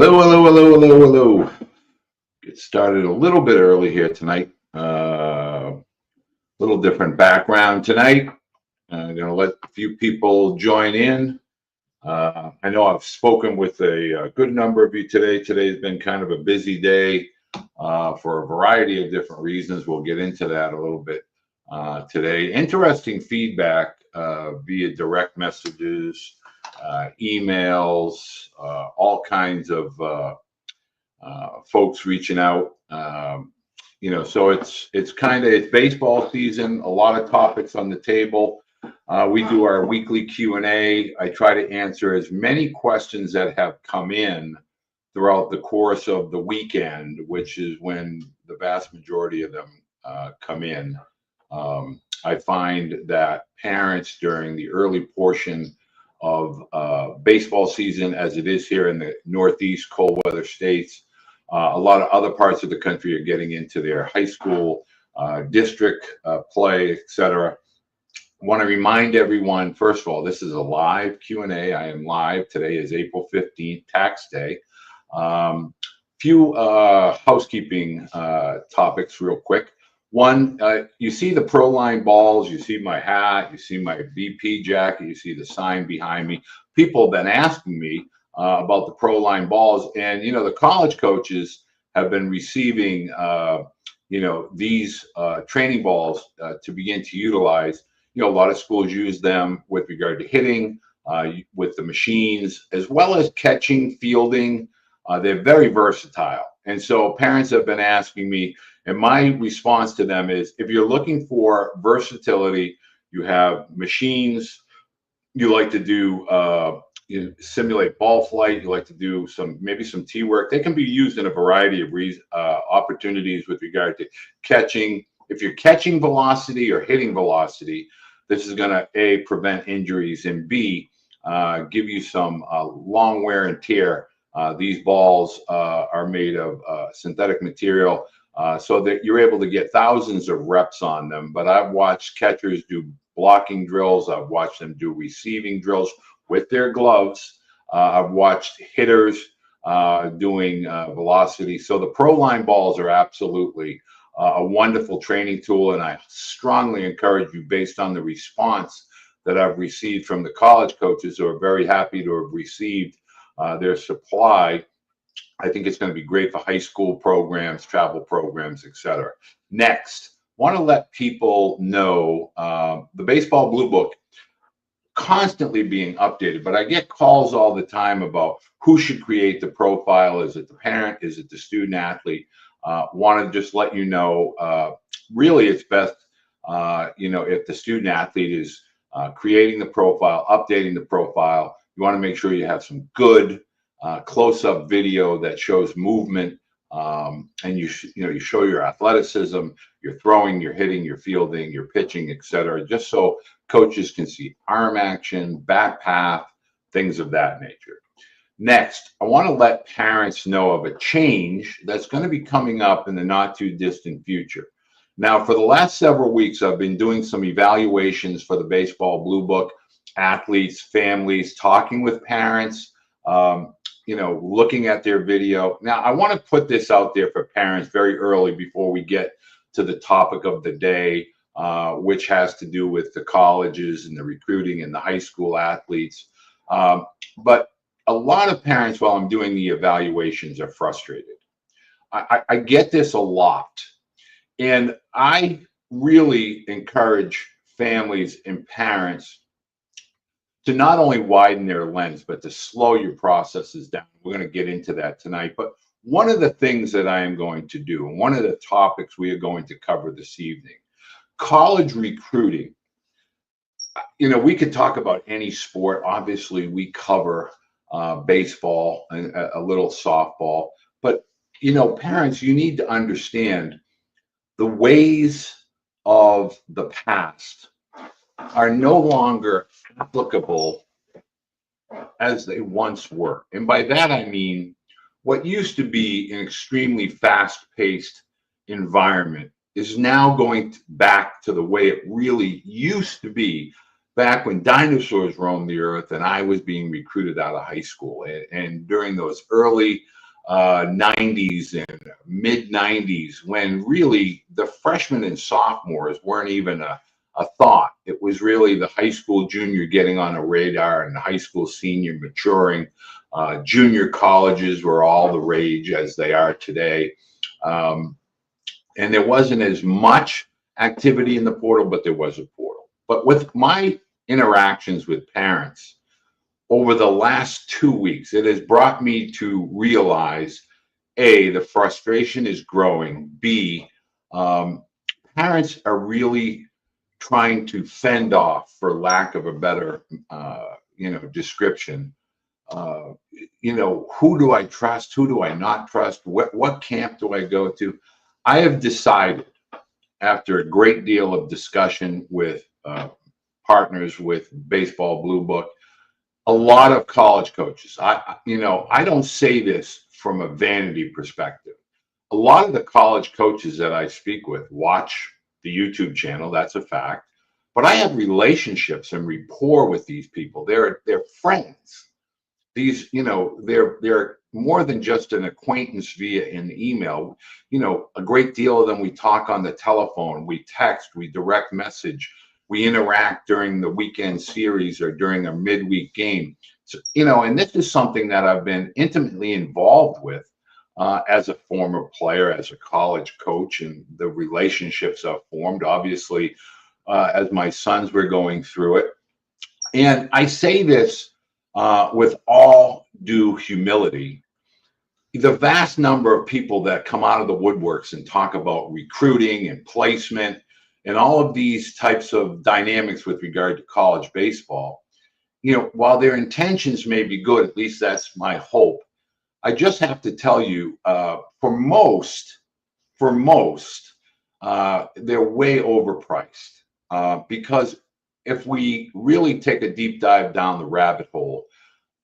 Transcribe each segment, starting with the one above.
Hello, hello, hello, hello, hello. Get started a little bit early here tonight. Little different background tonight. I'm going to let a few people join in. I know I've spoken with a good number of you today. Today's been kind of a busy day for a variety of different reasons. We'll get into that a little bit today. Interesting feedback via direct messages, emails, all kinds of folks reaching out. So it's baseball season. A lot of topics on the table. We do our weekly Q&A. I try to answer as many questions that have come in throughout the course of the weekend, which is when the vast majority of them come in. I find that parents during the early portion of baseball season, as it is here in the Northeast cold weather states, a lot of other parts of the country are getting into their high school district play, etc. I want to remind everyone, first of all, this is a live Q&A. I am live. Today is April 15th, tax day. Few housekeeping topics real quick. One, you see the Pro Line balls, you see my hat, you see my VP jacket, you see the sign behind me. People have been asking me about the Pro Line balls, and the college coaches have been receiving these training balls to begin to utilize. A lot of schools use them with regard to hitting, with the machines, as well as catching, fielding. They're very versatile. And so parents have been asking me, and my response to them is, if you're looking for versatility, you have machines, you like to do simulate ball flight, you like to do maybe some tee work. They can be used in a variety of opportunities with regard to catching. If you're catching velocity or hitting velocity, this is going to A, prevent injuries, and B, give you some long wear and tear. These balls are made of synthetic material so that you're able to get thousands of reps on them. But I've watched catchers do blocking drills. I've watched them do receiving drills with their gloves. I've watched hitters doing velocity. So the Pro Line balls are absolutely a wonderful training tool, and I strongly encourage you, based on the response that I've received from the college coaches who are very happy to have received their supply. I think it's going to be great for high school programs, travel programs, etc. Next, want to let people know the Baseball Blue Book constantly being updated, but I get calls all the time about who should create the profile. Is it the parent? Is it the student athlete? Want to just let you know, really it's best, if the student athlete is creating the profile, updating the profile. You want to make sure you have some good close-up video that shows movement, and you show your athleticism, your throwing, your hitting, your fielding, your pitching, etc., just so coaches can see arm action, back path, things of that nature. Next, I want to let parents know of a change that's going to be coming up in the not too distant future. Now, for the last several weeks, I've been doing some evaluations for the Baseball Blue Book, athletes, families, talking with parents, looking at their video. Now, I want to put this out there for parents very early before we get to the topic of the day, which has to do with the colleges and the recruiting and the high school athletes. But a lot of parents, while I'm doing the evaluations, are frustrated. I get this a lot. And I really encourage families and parents to not only widen their lens, but to slow your processes down. We're going to get into that tonight. But one of the things that I am going to do, and one of the topics we are going to cover this evening, college recruiting. We could talk about any sport. Obviously, we cover baseball and a little softball. But, parents, you need to understand the ways of the past are no longer applicable as they once were. And by that, I mean what used to be an extremely fast-paced environment is now going back to the way it really used to be back when dinosaurs roamed the earth and I was being recruited out of high school. And during those early 90s and mid 90s, when really the freshmen and sophomores weren't even a thought. It was really the high school junior getting on a radar and the high school senior maturing. Junior colleges were all the rage as they are today. And there wasn't as much activity in the portal, but there was a portal. But with my interactions with parents over the last 2 weeks, it has brought me to realize A, the frustration is growing. B, parents are really trying to fend off, for lack of a better, description. Uh, who do I trust? Who do I not trust? What camp do I go to? I have decided, after a great deal of discussion with partners with Baseball Blue Book, a lot of college coaches. I don't say this from a vanity perspective. A lot of the college coaches that I speak with watch the YouTube channel. That's a fact. But I have relationships and rapport with these people. They're friends. These, they're more than just an acquaintance via an email. A great deal of them, we talk on the telephone, we text, we direct message, we interact during the weekend series or during a midweek game. So, and this is something that I've been intimately involved with as a former player, as a college coach, and the relationships I've formed, obviously, as my sons were going through it. And I say this with all due humility. The vast number of people that come out of the woodworks and talk about recruiting and placement and all of these types of dynamics with regard to college baseball, while their intentions may be good, at least that's my hope, I just have to tell you, for most, they're way overpriced. Because if we really take a deep dive down the rabbit hole,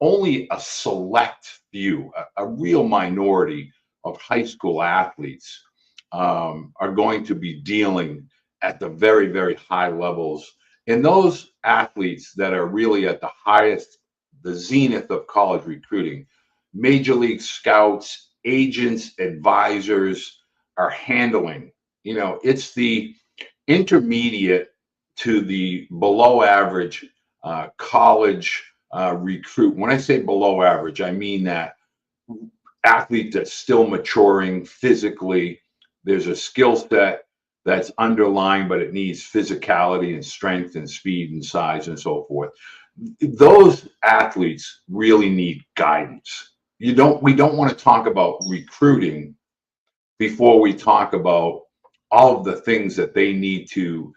only a select few, a real minority of high school athletes are going to be dealing at the very, very high levels. And those athletes that are really at the highest, the zenith of college recruiting, major league scouts, agents, advisors are handling. It's the intermediate to the below average college recruit. When I say below average, I mean that athlete that's still maturing physically. There's a skill set that's underlying, but it needs physicality and strength and speed and size and so forth. Those athletes really need guidance. We don't want to talk about recruiting before we talk about all of the things that they need to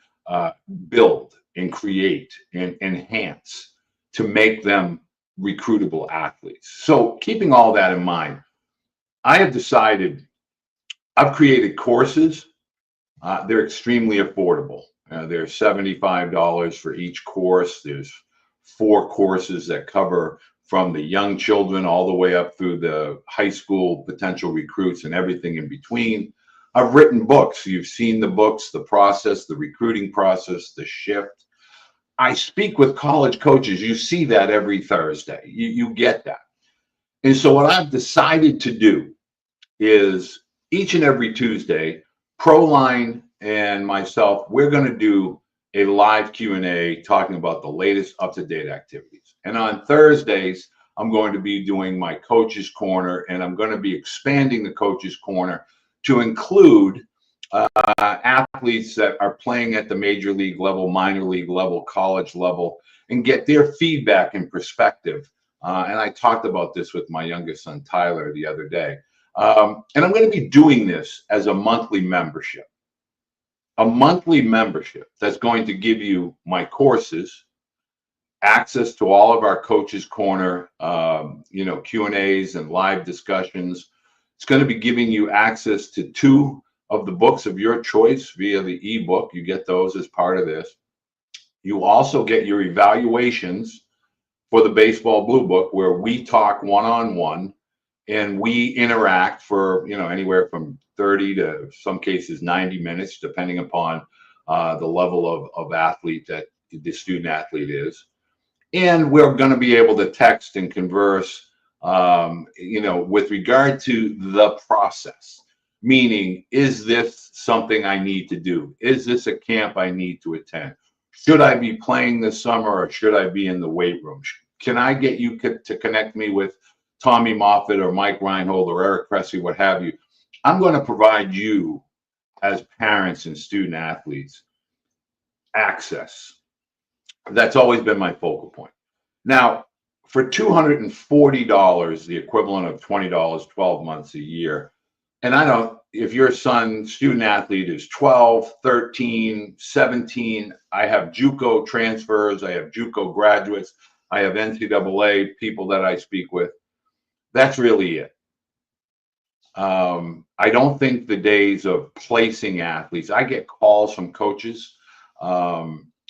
build and create and enhance to make them recruitable athletes. So keeping all that in mind, I have decided I've created courses. They're extremely affordable. They're $75 for each course. There's 4 courses that cover from the young children all the way up through the high school potential recruits and everything in between. I've written books. You've seen the books, the process, the recruiting process, the shift. I speak with college coaches. You see that every Thursday. You get that. And so what I've decided to do is each and every Tuesday, Proline and myself, we're going to do a live Q&A talking about the latest up-to-date activities. And on Thursdays, I'm going to be doing my Coach's Corner, and I'm going to be expanding the Coach's Corner to include athletes that are playing at the major league level, minor league level, college level, and get their feedback and perspective. And I talked about this with my youngest son, Tyler, the other day. And I'm going to be doing this as a monthly membership. A monthly membership that's going to give you my courses, access to all of our Coach's Corner, Q&As and live discussions. It's going to be giving you access to 2 of the books of your choice via the ebook. You get those as part of this. You also get your evaluations for the Baseball Blue Book, where we talk one-on-one and we interact for anywhere from 30 to some cases 90 minutes, depending upon the level of athlete that the student athlete is. And we're going to be able to text and converse, with regard to the process. Meaning, is this something I need to do? Is this a camp I need to attend? Should I be playing this summer or should I be in the weight room? Can I get you to connect me with Tommy Moffitt or Mike Reinhold or Eric Cressy, what have you? I'm going to provide you, as parents and student athletes, access. That's always been my focal point. Now, for $240, the equivalent of $20, 12 months a year, and I don't, if your son, student athlete, is 12, 13, 17, I have JUCO transfers, I have JUCO graduates, I have NCAA people that I speak with. That's really it. I don't think the days of placing athletes, I get calls from coaches.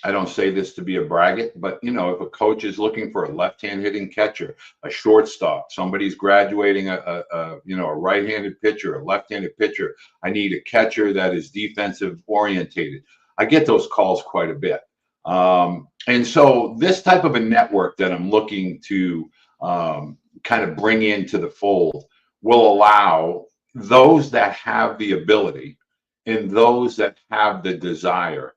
I don't say this to be a braggart, but if a coach is looking for a left-hand hitting catcher, a shortstop, somebody's graduating a right-handed pitcher, a left-handed pitcher, I need a catcher that is defensive orientated. I get those calls quite a bit. And so this type of a network that I'm looking to kind of bring into the fold will allow those that have the ability and those that have the desire.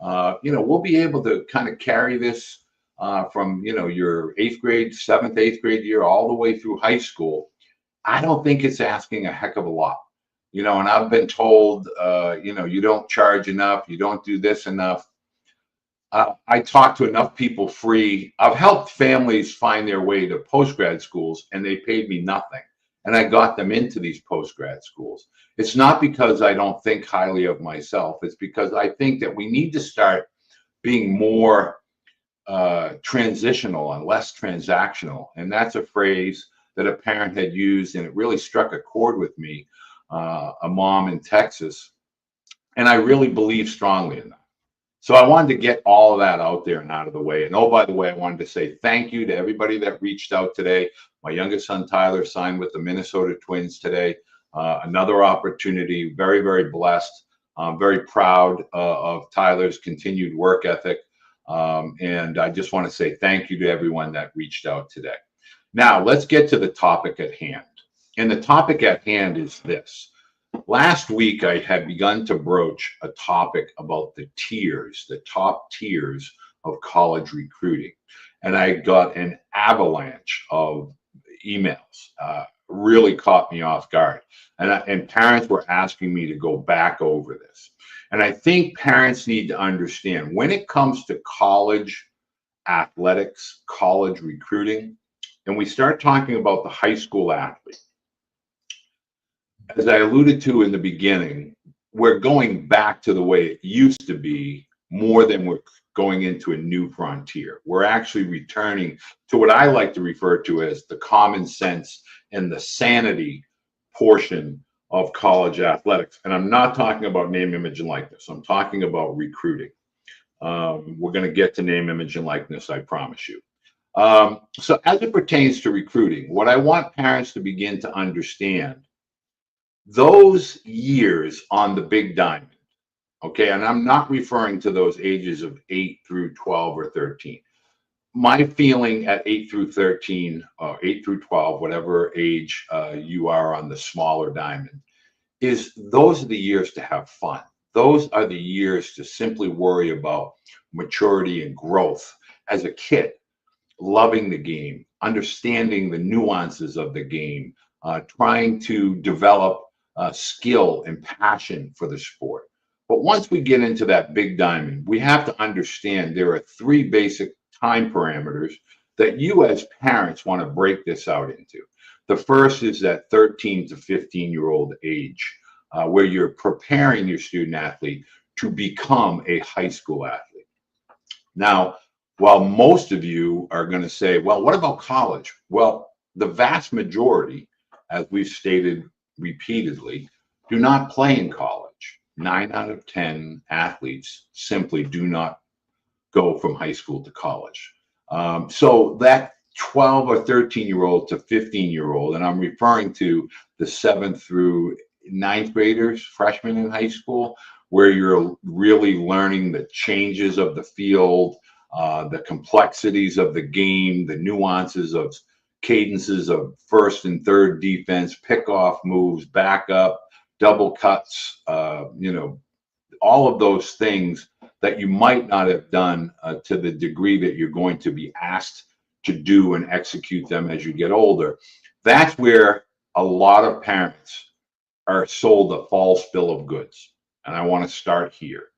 We'll be able to kind of carry this from, your 8th grade, 7th, 8th grade year, all the way through high school. I don't think it's asking a heck of a lot, and I've been told, you don't charge enough, you don't do this enough. I talk to enough people free. I've helped families find their way to post-grad schools, and they paid me nothing. And I got them into these post-grad schools. It's not because I don't think highly of myself. It's because I think that we need to start being more transitional and less transactional. And that's a phrase that a parent had used, and it really struck a chord with me, a mom in Texas. And I really believe strongly in that. So I wanted to get all of that out there and out of the way. And oh, by the way, I wanted to say thank you to everybody that reached out today. My youngest son, Tyler, signed with the Minnesota Twins today. Another opportunity, very, very blessed. I'm very proud of Tyler's continued work ethic. And I just want to say thank you to everyone that reached out today. Now, let's get to the topic at hand. And the topic at hand is this. Last week, I had begun to broach a topic about the tiers, the top tiers of college recruiting. And I got an avalanche of emails, really caught me off guard. And parents were asking me to go back over this. And I think parents need to understand when it comes to college athletics, college recruiting, and we start talking about the high school athlete. As I alluded to in the beginning, we're going back to the way it used to be more than we're going into a new frontier. We're actually returning to what I like to refer to as the common sense and the sanity portion of college athletics. And I'm not talking about name, image, and likeness. I'm talking about recruiting. We're going to get to name, image, and likeness, I promise you. So as it pertains to recruiting, what I want parents to begin to understand, those years on the big diamond, okay, and I'm not referring to those ages of 8 through 12 or 13. My feeling at 8 through 13, or 8 through 12, whatever age you are on the smaller diamond, is those are the years to have fun. Those are the years to simply worry about maturity and growth as a kid, loving the game, understanding the nuances of the game, trying to develop skill and passion for the sport. But once we get into that big diamond, we have to understand there are 3 basic time parameters that you as parents want to break this out into. The first is that 13 to 15-year-old age, where you're preparing your student athlete to become a high school athlete. Now, while most of you are going to say, well, what about college? Well, the vast majority, as we've stated repeatedly, do not play in college. 9 out of 10 athletes simply do not go from high school to college. So that 12 or 13-year-old to 15-year-old, and I'm referring to the 7th through 9th graders, freshmen in high school, where you're really learning the changes of the field, the complexities of the game, the nuances of cadences of first and third defense, pickoff moves, backup, double cuts, all of those things that you might not have done to the degree that you're going to be asked to do and execute them as you get older. That's where a lot of parents are sold a false bill of goods. And I want to start here.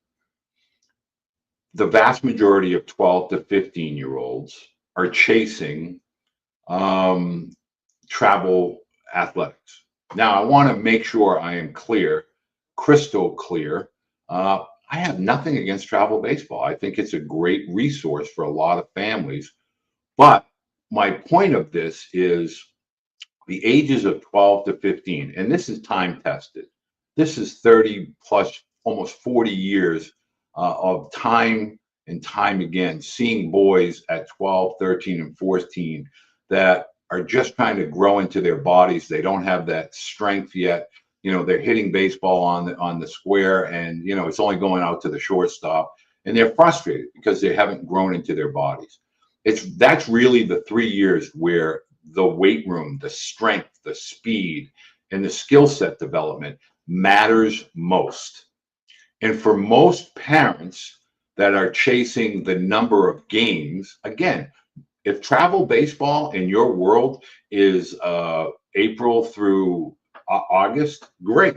The vast majority of 12 to 15-year-olds are chasing travel athletics. Now, I want to make sure I am clear, crystal clear. I have nothing against travel baseball. I think it's a great resource for a lot of families. But my point of this is the ages of 12 to 15, and this is time tested. This is 30 plus, almost 40 years of time and time again, seeing boys at 12, 13, and 14 that are just trying to grow into their bodies. They don't have that strength yet. They're hitting baseball on the square, and it's only going out to the shortstop, and they're frustrated because they haven't grown into their bodies. That's really the 3 years where the weight room, the strength, the speed, and the skill set development matters most. And for most parents that are chasing the number of games, again, if travel baseball in your world is April through August, great.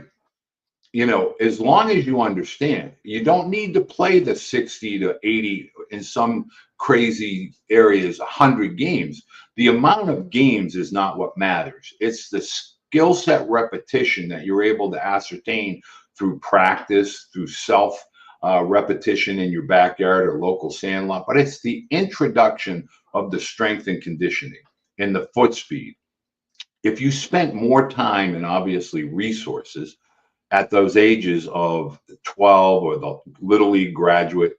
As long as you understand, you don't need to play the 60 to 80, in some crazy areas, 100 games. The amount of games is not what matters. It's the skill set repetition that you're able to ascertain through practice, through self repetition in your backyard or local sandlot. But it's the introduction of the strength and conditioning and the foot speed. If you spent more time and obviously resources at those ages of 12 or the Little League graduate,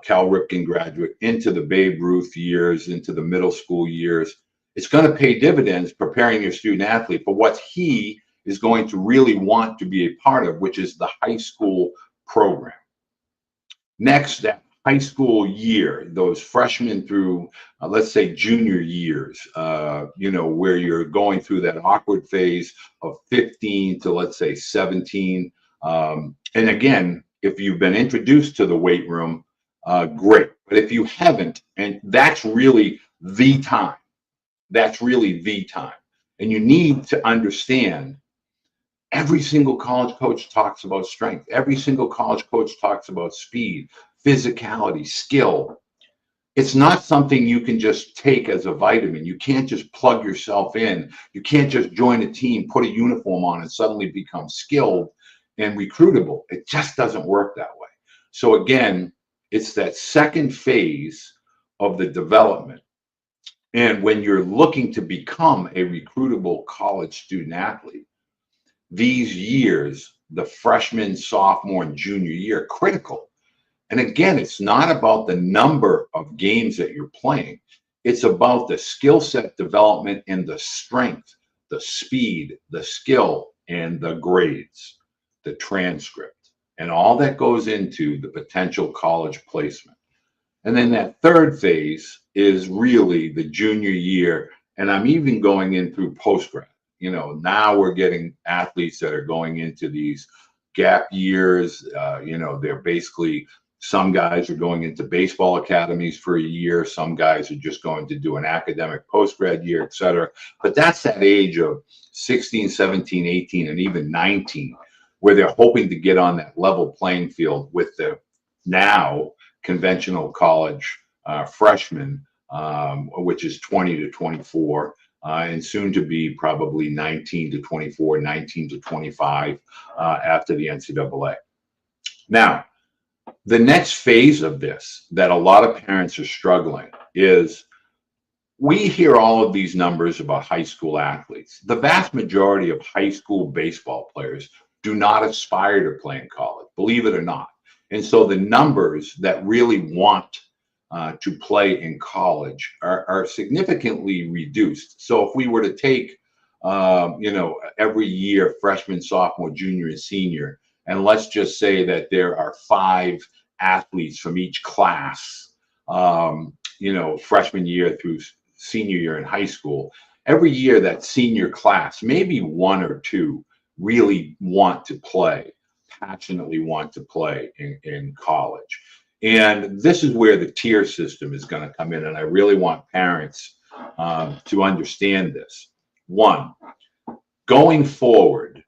Cal Ripken graduate, into the Babe Ruth years, into the middle school years, it's going to pay dividends preparing your student athlete for what he is going to really want to be a part of, which is the high school program. Next, that high school year, those freshmen through, let's say, junior years, where you're going through that awkward phase of 15 to, let's say, 17. And again, if you've been introduced to the weight room, great. But if you haven't, and that's really the time, and you need to understand. Every single college coach talks about strength. Every single college coach talks about speed, physicality, skill. It's not something you can just take as a vitamin. You can't just plug yourself in. You can't just join a team, put a uniform on, and suddenly become skilled and recruitable. It just doesn't work that way. So again, it's that second phase of the development. And when you're looking to become a recruitable college student athlete, these years, the freshman, sophomore, and junior year, critical. And again, it's not about the number of games that you're playing. It's about the skill set development and the strength, the speed, the skill, and the grades, the transcript, and all that goes into the potential college placement. And then that third phase is really the junior year. And I'm even going in through postgrad. Now we're getting athletes that are going into these gap years. They're basically, some guys are going into baseball academies for a year. Some guys are just going to do an academic postgrad year, et cetera. But that's that age of 16, 17, 18, and even 19, where they're hoping to get on that level playing field with the now conventional college freshmen, which is 20 to 24. And soon to be probably 19 to 24, 19 to 25 after the NCAA. Now, the next phase of this that a lot of parents are struggling is, we hear all of these numbers about high school athletes. The vast majority of high school baseball players do not aspire to play in college, believe it or not. And so the numbers that really want to play in college are significantly reduced. So if we were to take, every year, freshman, sophomore, junior, and senior, and let's just say that there are 5 athletes from each class freshman year through senior year in high school. Every year, that senior class, maybe one or two really want to play, passionately want to play in college. And this is where the tier system is going to come in. And I really want parents to understand this. One, going forward,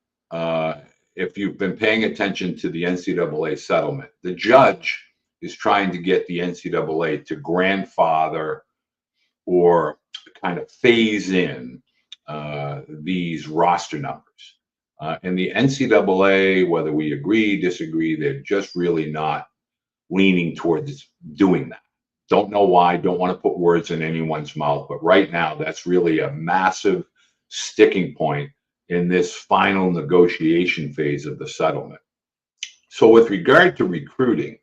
if you've been paying attention to the NCAA settlement, the judge is trying to get the NCAA to grandfather or kind of phase in these roster numbers. And the NCAA, whether we agree, disagree, they're just really not leaning towards doing that. Don't know why, don't want to put words in anyone's mouth, but right now that's really a massive sticking point in this final negotiation phase of the settlement. So with regard to recruiting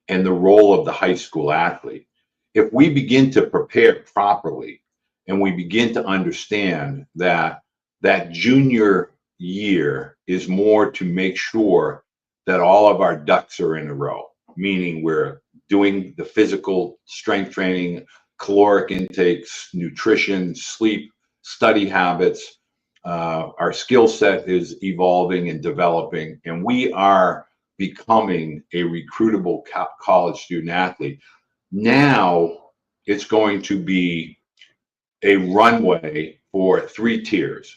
and the role of the high school athlete, if we begin to prepare properly and we begin to understand that that junior year is more to make sure that all of our ducks are in a row, meaning we're doing the physical strength training, caloric intakes, nutrition, sleep, study habits. Our skill set is evolving and developing, and we are becoming a recruitable college student athlete. Now it's going to be a runway for 3 tiers.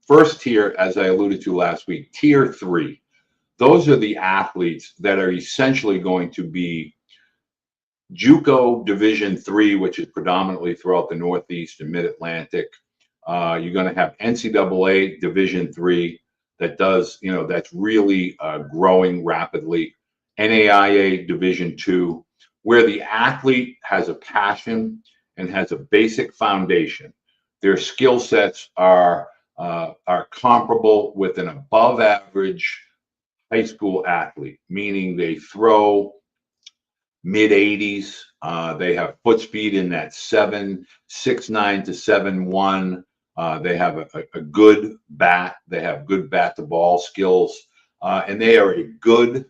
First tier, as I alluded to last week, tier 3. Those are the athletes that are essentially going to be JUCO Division 3, which is predominantly throughout the Northeast and Mid-Atlantic. You're going to have NCAA Division 3 that does, that's really growing rapidly. NAIA Division 2, where the athlete has a passion and has a basic foundation. Their skill sets are comparable with an above average high school athlete, meaning they throw mid 80s. They have foot speed in that 7.69 to 7.1. They have a good bat. They have good bat to ball skills, and they are a good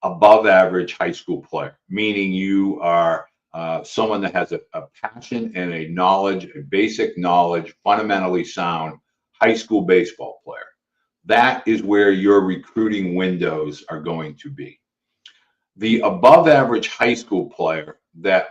above average high school player, meaning you are someone that has a passion and a knowledge, a basic knowledge, fundamentally sound high school baseball player. That is where your recruiting windows are going to be. The above average high school player that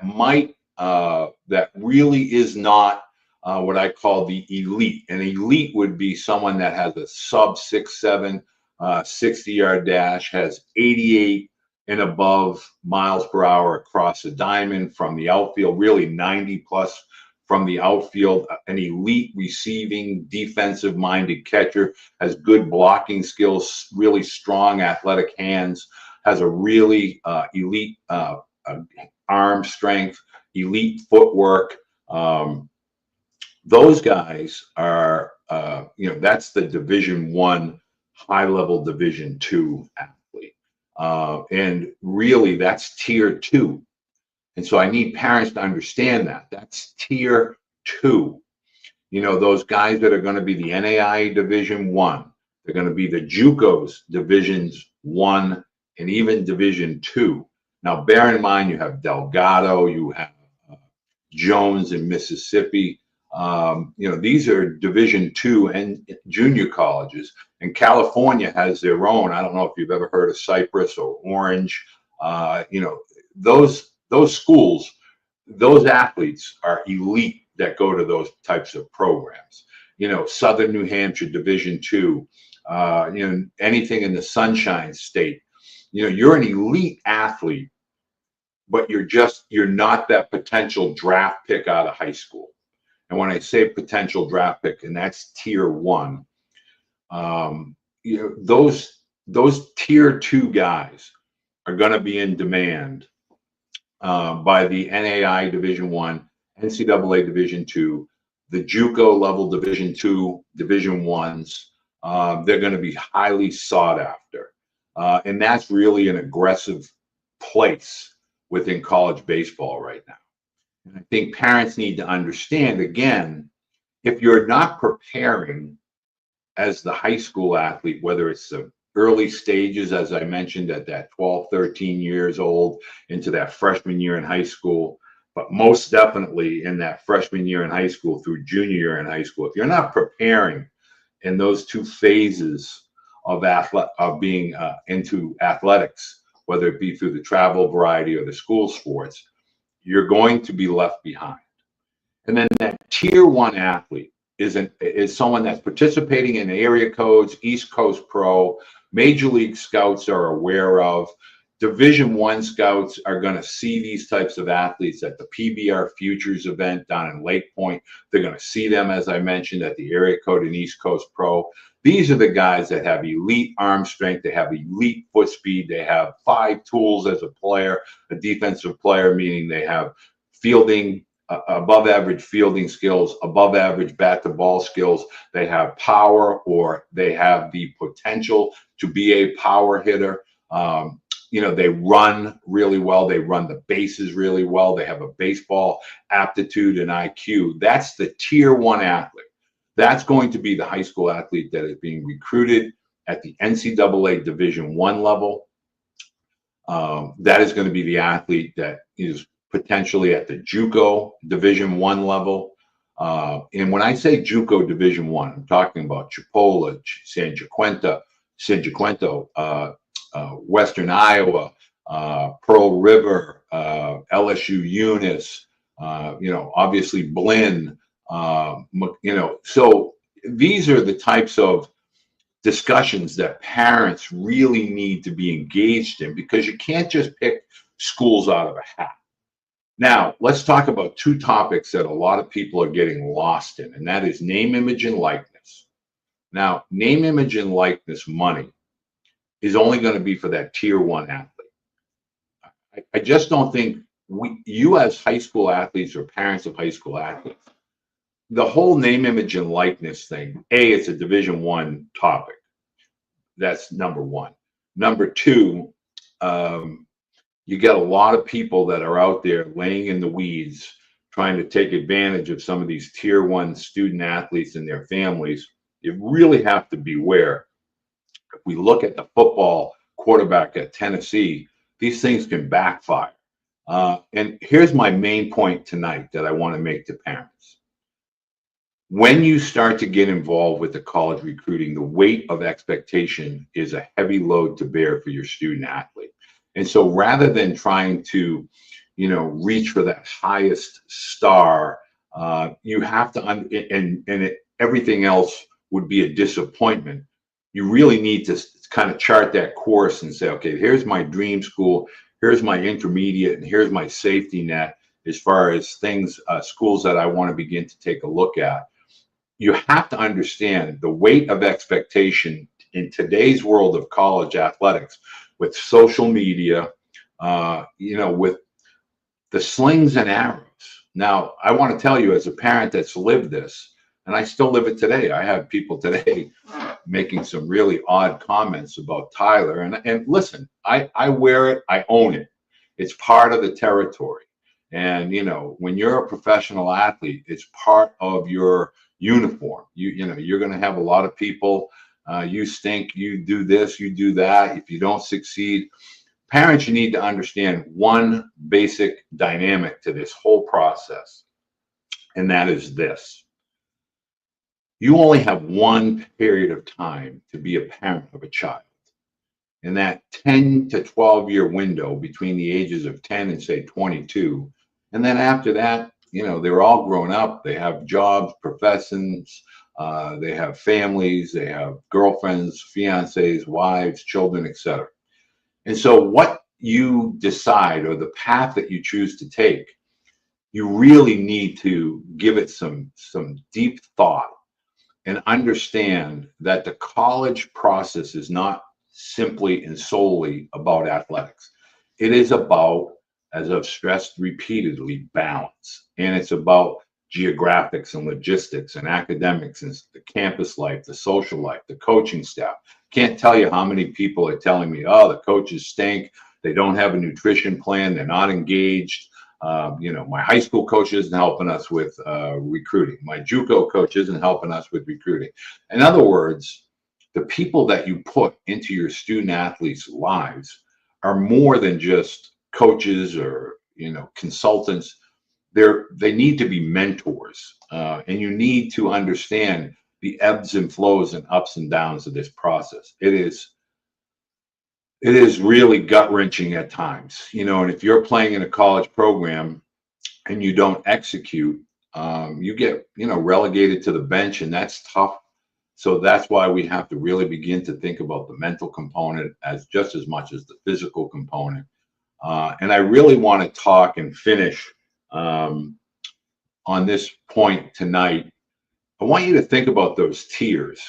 that really is not what I call the elite. An elite would be someone that has a sub 6.7 60-yard dash, has 88 and above miles per hour across the diamond from the outfield, really 90 plus from the outfield. An elite receiving, defensive minded catcher, has good blocking skills, really strong athletic hands, has a really elite arm strength, elite footwork. Those guys are, that's the Division 1, high level Division 2 athlete. And really that's tier 2. And so I need parents to understand that. That's tier 2. Those guys that are going to be the NAIA Division 1, they're going to be the JUCOs Divisions 1 and even Division 2. Now, bear in mind, you have Delgado, you have Jones in Mississippi. These are Division 2 and junior colleges. And California has their own. I don't know if you've ever heard of Cypress or Orange. Those schools, those athletes are elite that go to those types of programs. Southern New Hampshire Division 2, anything in the Sunshine State. You're an elite athlete, but you're not that potential draft pick out of high school. And when I say potential draft pick, and that's tier 1, those tier 2 guys are going to be in demand by the NAIA Division 1, NCAA Division 2, the JUCO level Division 2, Division 1s. They're going to be highly sought after. And that's really an aggressive place within college baseball right now. And I think parents need to understand, again, if you're not preparing as the high school athlete, whether it's the early stages, as I mentioned, at that 12, 13 years old into that freshman year in high school, but most definitely in that freshman year in high school through junior year in high school. If you're not preparing in those two phases of being into athletics, whether it be through the travel variety or the school sports, you're going to be left behind. And then that tier one athlete is someone that's participating in area codes, East Coast Pro, Major League Scouts are aware of. Division One scouts are going to see these types of athletes at the PBR Futures event down in Lake Point. They're going to see them, as I mentioned, at the area code and East Coast Pro. These are the guys that have elite arm strength, they have elite foot speed, they have 5 tools as a player, a defensive player, meaning they have fielding, above average fielding skills, above average bat to ball skills. They have power, or they have the potential to be a power hitter. They run really well. They run the bases really well. They have a baseball aptitude and IQ. That's the tier one athlete. That's going to be the high school athlete that is being recruited at the NCAA Division I level. That is going to be the athlete that is potentially at the JUCO Division I level. And when I say JUCO Division I, I'm talking about Chipola, San Jacinto, Western Iowa, Pearl River, LSU Eunice, obviously Blinn, so these are the types of discussions that parents really need to be engaged in, because you can't just pick schools out of a hat. Now, let's talk about 2 topics that a lot of people are getting lost in, and that is name, image, and likeness. Now, name, image, and likeness money is only going to be for that tier one athlete. I just don't think you as high school athletes or parents of high school athletes, the whole name, image, and likeness thing, it's a Division I topic. That's number one. Number two, you get a lot of people that are out there laying in the weeds, trying to take advantage of some of these tier one student athletes and their families. You really have to beware. If we look at the football quarterback at Tennessee, these things can backfire. And here's my main point tonight that I want to make to parents. When you start to get involved with the college recruiting, the weight of expectation is a heavy load to bear for your student athlete. And so rather than trying to, reach for that highest star, you have to, everything else would be a disappointment. You really need to kind of chart that course and say, okay, here's my dream school, here's my intermediate, and here's my safety net as far as things, schools that I want to begin to take a look at. You have to understand the weight of expectation in today's world of college athletics, with social media, with the slings and arrows. Now, I want to tell you, as a parent that's lived this, and I still live it today, I have people today making some really odd comments about Tyler. And listen, I wear it, I own it. It's part of the territory. And, when you're a professional athlete, it's part of your uniform. You're going to have a lot of people, you stink, you do this, you do that. If you don't succeed, parents, you need to understand one basic dynamic to this whole process. And that is this. You only have one period of time to be a parent of a child. In that 10 to 12 year window between the ages of 10 and say 22. And then after that, they're all grown up. They have jobs, professions, they have families, they have girlfriends, fiancés, wives, children, etc. And so what you decide, or the path that you choose to take, you really need to give it some deep thought and understand that the college process is not simply and solely about athletics. It is about, as I've stressed repeatedly, balance. And it's about geographics and logistics and academics and the campus life, the social life, the coaching staff. Can't tell you how many people are telling me, oh, the coaches stink. They don't have a nutrition plan. They're not engaged. My high school coach isn't helping us with recruiting. My JUCO coach isn't helping us with recruiting. In other words, the people that you put into your student athletes' lives are more than just coaches or, consultants. They need to be mentors, and you need to understand the ebbs and flows and ups and downs of this process. It is really gut wrenching at times, and if you're playing in a college program and you don't execute, you get, relegated to the bench, and that's tough. So that's why we have to really begin to think about the mental component as just as much as the physical component. And I really want to talk and finish on this point tonight. I want you to think about those tiers.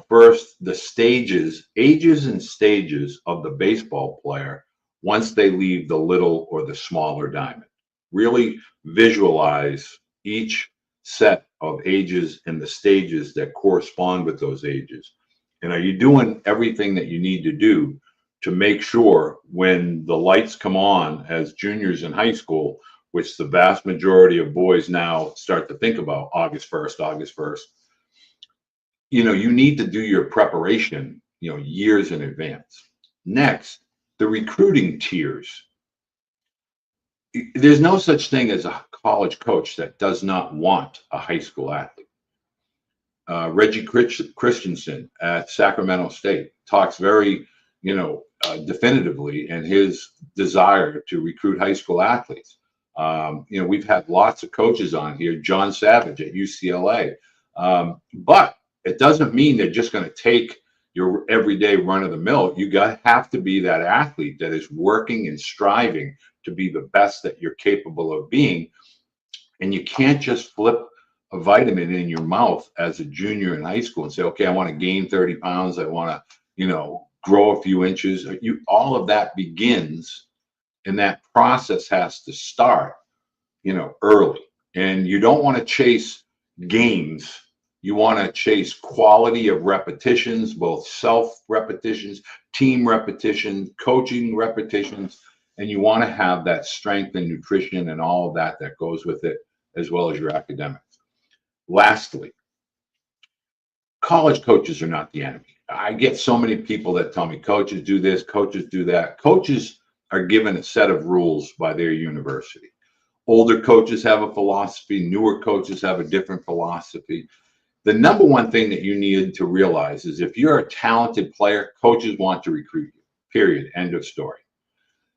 First, the stages, ages and stages of the baseball player once they leave the little or the smaller diamond. Really visualize each set of ages and the stages that correspond with those ages. And are you doing everything that you need to do to make sure when the lights come on as juniors in high school, which the vast majority of boys now start to think about August 1st, you need to do your preparation, years in advance. Next, the recruiting tiers. There's no such thing as a college coach that does not want a high school athlete. Reggie Christensen at Sacramento State talks very, definitively in his desire to recruit high school athletes. We've had lots of coaches on here, John Savage at UCLA, but it doesn't mean they're just going to take your everyday run of the mill. You have to be that athlete that is working and striving to be the best that you're capable of being. And you can't just flip a vitamin in your mouth as a junior in high school and say, okay, I want to gain 30 pounds. I want to, grow a few inches. All of that begins, and that process has to start, early. And you don't want to chase games. You want to chase quality of repetitions, both self repetitions, team repetitions, coaching repetitions, and you want to have that strength and nutrition and all of that goes with it, as well as your academics. Lastly, college coaches are not the enemy. I get so many people that tell me coaches do this, coaches do that. Coaches are given a set of rules by their university. Older coaches have a philosophy, newer coaches have a different philosophy. The number one thing that you need to realize is if you're a talented player, coaches want to recruit you, period, end of story.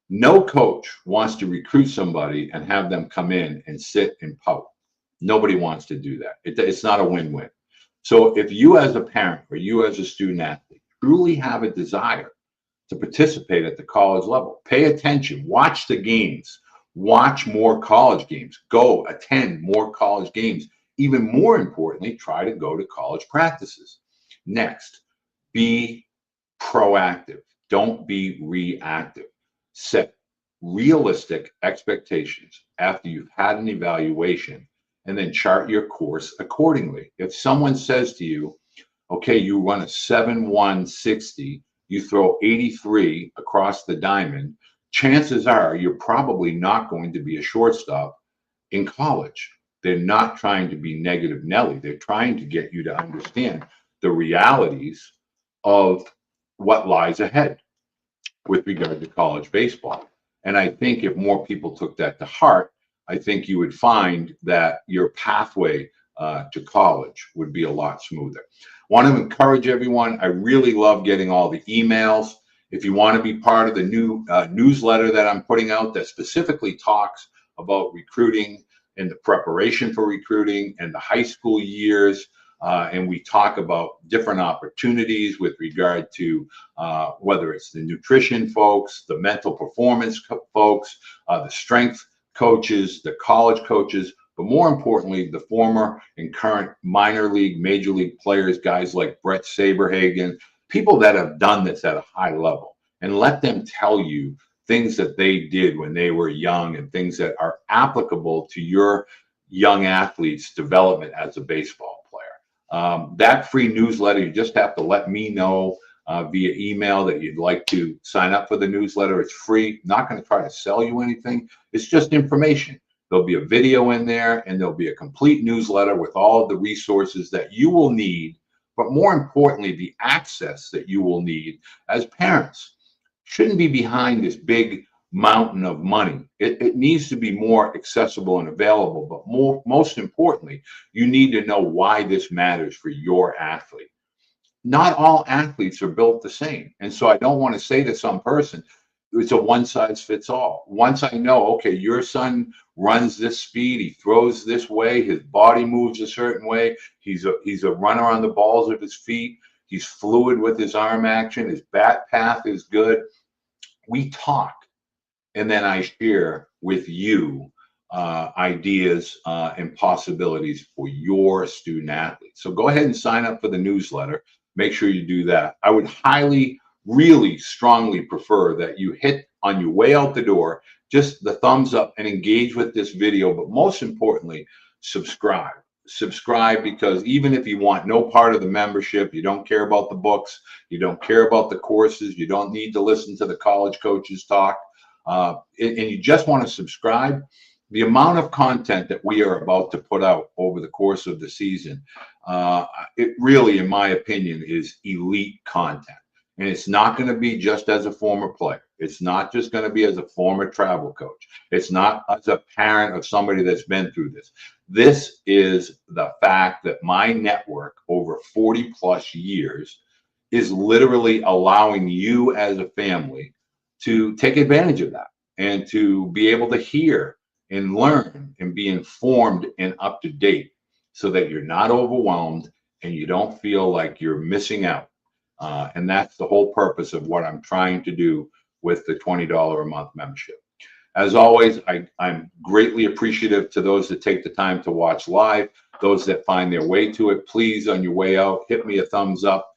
No coach wants to recruit somebody and have them come in and sit and pout. Nobody wants to do that. It's not a win-win. So if you as a parent or you as a student athlete truly have a desire to participate at the college level, pay attention, watch the games, watch more college games, go attend more college games. Even more importantly, try to go to college practices. Next, be proactive. Don't be reactive. Set realistic expectations after you've had an evaluation, and then chart your course accordingly. If someone says to you, okay, you run a 7.160, you throw 83 across the diamond, chances are you're probably not going to be a shortstop in college. They're not trying to be negative Nelly. They're trying to get you to understand the realities of what lies ahead with regard to college baseball. And I think if more people took that to heart, I think you would find that your pathway to college would be a lot smoother. Want to encourage everyone. I really love getting all the emails. If you want to be part of the new newsletter that I'm putting out that specifically talks about recruiting and the preparation for recruiting and the high school years, and we talk about different opportunities with regard to whether it's the nutrition folks, the mental performance folks, the strength coaches, the college coaches, but more importantly, the former and current minor league, major league players, guys like Brett Saberhagen, people that have done this at a high level, and let them tell you things that they did when they were young and things that are applicable to your young athlete's development as a baseball player. That free newsletter, you just have to let me know via email that you'd like to sign up for the newsletter. It's free. Not going to try to sell you anything. It's just information. There'll be a video in there, and there'll be a complete newsletter with all of the resources that you will need but more importantly, the access that you will need as parents shouldn't be behind this big mountain of money. It needs to be more accessible and available, but most importantly, you need to know why this matters for your athlete. Not all athletes are built the same. And so I don't want to say to some person, it's a one size fits all. Once I know, okay, your son runs this speed, he throws this way, his body moves a certain way, he's a runner on the balls of his feet, he's fluid with his arm action, his bat path is good. We talk, and then I share with you ideas and possibilities for your student athlete. So go ahead and sign up for the newsletter. Make sure you do that. I would highly, really strongly prefer that you hit on your way out the door just the thumbs up and engage with this video, but most importantly, subscribe. Subscribe, because even if you want no part of the membership, you don't care about the books, you don't care about the courses, you don't need to listen to the college coaches talk, and you just want to subscribe, the amount of content that we are about to put out over the course of the season, it really, in my opinion, is elite content. And it's not going to be just as a former player. It's not just going to be as a former travel coach. It's not as a parent of somebody that's been through this. This is the fact that my network over 40 plus years is literally allowing you as a family to take advantage of that and to be able to hear and learn and be informed and up to date, so that you're not overwhelmed and you don't feel like you're missing out. And that's the whole purpose of what I'm trying to do with the $20 a month membership. As always, I'm greatly appreciative to those that take the time to watch live, those that find their way to it. Please, on your way out, hit me a thumbs up.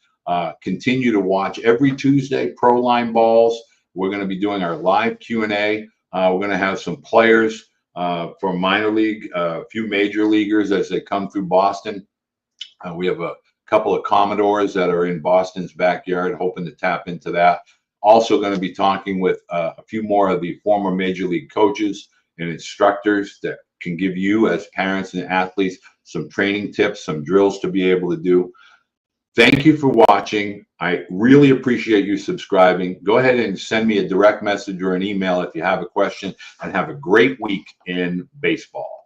Continue to watch every Tuesday, Pro Line Balls. We're going to be doing our live Q&A. We're going to have some players from minor league, a few major leaguers as they come through Boston. We have a couple of Commodores that are in Boston's backyard, hoping to tap into that. Also going to be talking with a few more of the former major league coaches and instructors that can give you as parents and athletes some training tips, some drills to be able to do. Thank you for watching. I really appreciate you subscribing. Go ahead and send me a direct message or an email if you have a question, and have a great week in baseball.